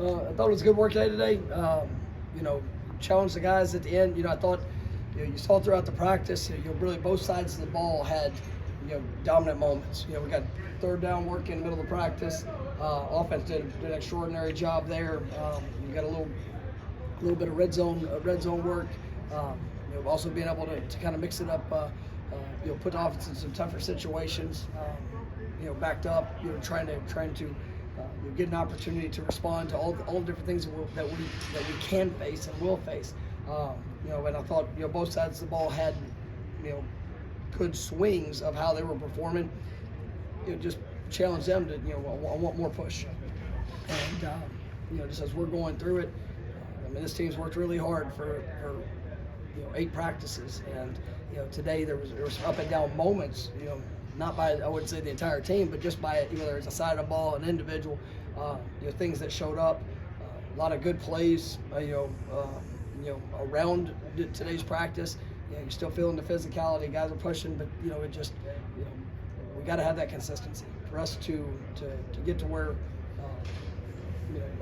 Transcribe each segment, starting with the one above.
I thought it was a good work day today. You know, challenged the guys at the end. You know, I thought you saw throughout the practice. Really both sides of the ball had dominant moments. We got third down work in the middle of the practice. Offense did an extraordinary job there. You got a little bit of red zone work. Also being able to kind of mix it up. Put the offense in some tougher situations. Backed up. Trying to get an opportunity to respond to all the different things that we can face and will face. And I thought both sides of the ball had good swings of how they were performing. Just challenge them to I want more push. And just as we're going through it, this team's worked really hard for 8 practices, and today there was some up and down moments. Not by, I wouldn't say the entire team, but just by whether it's a side of the ball, an individual, things that showed up. A lot of good plays, around today's practice. You're still feeling the physicality. Guys are pushing, but it just, we got to have that consistency for us to get to where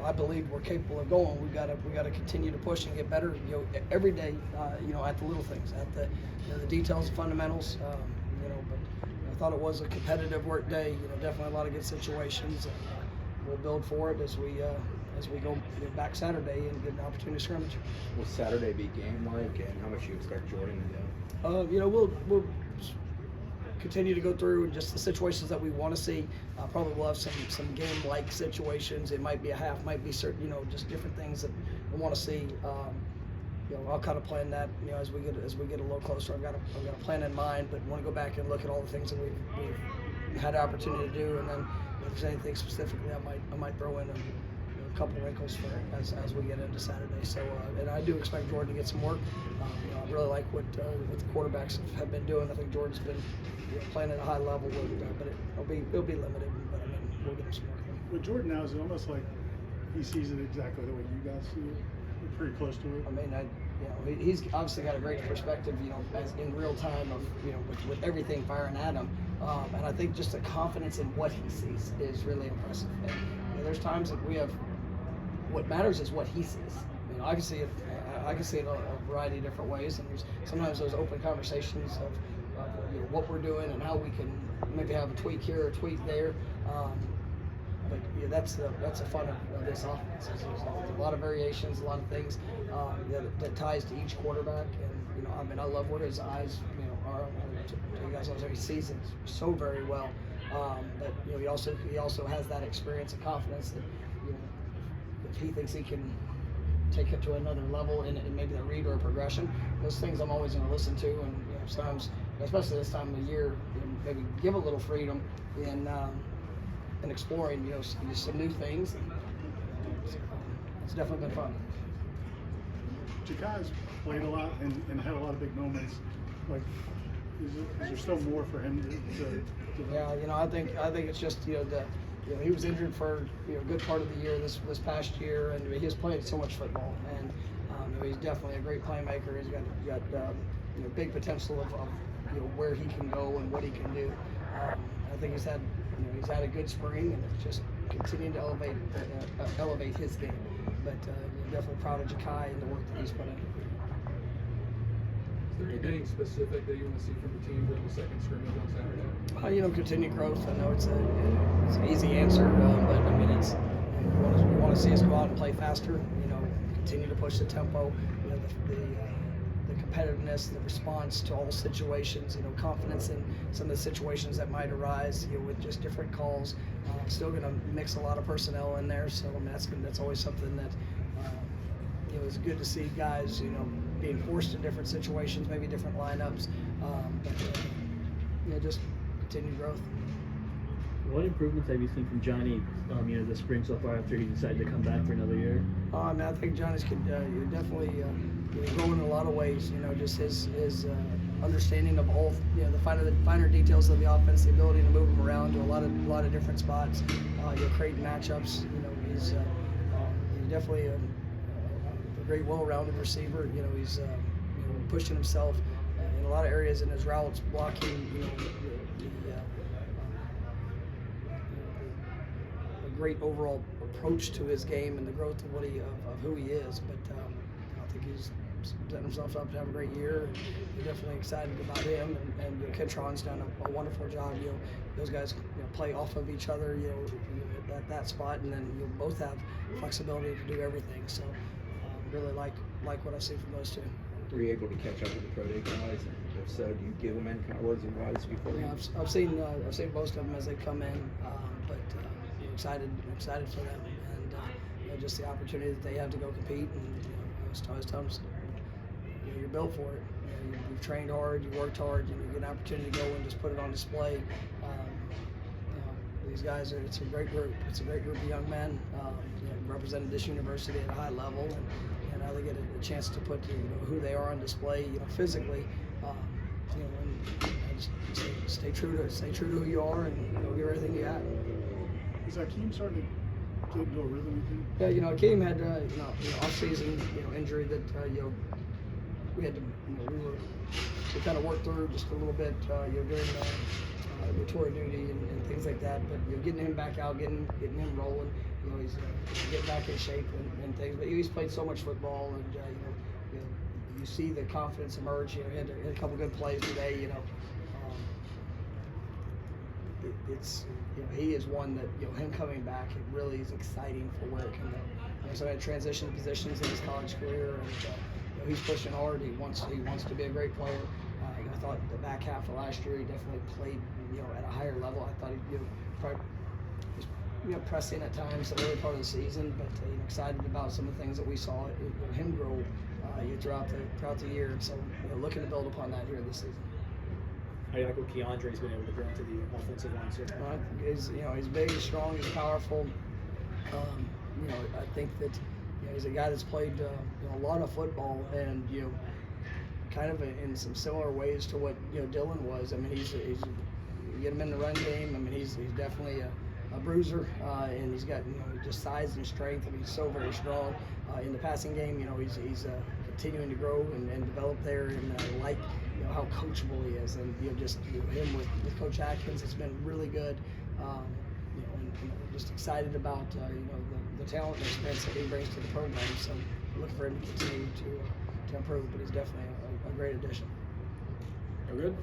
I believe we're capable of going. We got to continue to push and get better. Every day. At the little things, at the details, the fundamentals. But I thought it was a competitive work day. Definitely a lot of good situations. And, we'll build for it as we go back Saturday and get an opportunity to scrimmage. Will Saturday be game-like, and how much do you expect Jordan to do? We'll continue to go through and just the situations that we want to see. Probably we'll have some game-like situations. It might be a half, might be certain, just different things that we want to see. I'll kind of plan that, as we get a little closer. I've got a plan in mind, but want to go back and look at all the things that we've had the opportunity to do, and then if there's anything specifically, I might throw in a couple wrinkles for as we get into Saturday. So, and I do expect Jordan to get some work. I really like what the quarterbacks have been doing. I think Jordan's been playing at a high level, but it'll be limited. But we'll get him some work. With Jordan now, is it almost like he sees it exactly the way you guys see it? We're pretty close to it. He's obviously got a great perspective, as in real time of, with everything firing at him. And I think just the confidence in what he sees is really impressive. And there's times that we have, what matters is what he sees. I can see it a variety of different ways, and there's sometimes those open conversations of what we're doing and how we can maybe have a tweak here or a tweak there. But that's the fun of this offense. There's a lot of variations, a lot of things that ties to each quarterback. And I love where his eyes are. You guys know he sees it so very well. But he also has that experience and confidence that if he thinks he can take it to another level in maybe a read or a progression, those things I'm always going to listen to. And sometimes, especially this time of the year, maybe give a little freedom in exploring some new things. It's definitely been fun. Jakai's played a lot and had a lot of big moments. Like, is there still more for him to Yeah, I think it's just he was injured for a good part of the year this past year, and he has played so much football, and he's definitely a great playmaker. He's got big potential of where he can go and what he can do. I think he's had a good spring, and it's just continuing to elevate his game. But definitely proud of Jakai and the work that he's put in. Is there anything specific that you want to see from the team during the second scrimmage on Saturday? Continued growth. I know it's an easy answer, but it's you want to see us go out and play faster. Continue to push the tempo. The competitiveness, the response to all situations. Confidence in some of the situations that might arise. With just different calls. Still going to mix a lot of personnel in there. So that's always something that it's good to see guys being forced in different situations, maybe different lineups. But just continued growth. What improvements have you seen from Johnny, this spring so far after he decided to come back for another year? I think Johnny's definitely growing in a lot of ways. Just his understanding of all the finer details of the offense, the ability to move him around to a lot of different spots, creating matchups. He's definitely a great, well-rounded receiver. He's pushing himself in a lot of areas in his routes, blocking. great overall approach to his game and the growth of of who he is. But I think he's setting himself up to have a great year. And we're definitely excited about him. And Kentron's done a wonderful job. Those guys play off of each other. At that spot, and then you'll both have flexibility to do everything. So really like what I see from those two. Were you able to catch up with the pro day guys? And if so, do you give them any kind of words of advice before? Yeah, I've seen most of them as they come in, but excited for them, and just the opportunity that they have to go compete. And I always tell them, you're built for it. You've trained hard, you worked hard, you get an opportunity to go and just put it on display. These guys it's a great group. It's a great group of young men, represented this university at a high level, and now they get a chance to put who they are on display, physically. And just stay true to who you are, and give everything you got. Is Hykeem starting to get into a rhythm? Yeah, Hykeem had off-season injury that we had to we kind of worked through just a little bit during the tour duty and things like that. But getting him back out, getting him rolling, he's getting back in shape and things. But he's played so much football, and you see the confidence emerge. He had a couple good plays today. It's he is one that him coming back, it really is exciting for where it can go. So I had transition positions in his college career, and he's pushing hard. He wants to be a great player. I thought the back half of last year he definitely played at a higher level. I thought he probably was pressing at times the early part of the season, but excited about some of the things that we saw him grow throughout the year. And so looking to build upon that here this season. How do you like what Keandre's been able to bring to the offensive line so far? He's big, he's strong, he's powerful. I think that he's a guy that's played a lot of football, and kind of in some similar ways to what Dylan was. I mean, he's you get him in the run game. I mean, he's definitely a bruiser, and he's got just size and strength. I mean, he's so very strong in the passing game. He's continuing to grow and develop there, and I like how coachable he is, and just him with Coach Atkins, it's been really good. And just excited about the talent and experience that he brings to the program. So looking for him to continue to improve, but he's definitely a great addition. Are we good?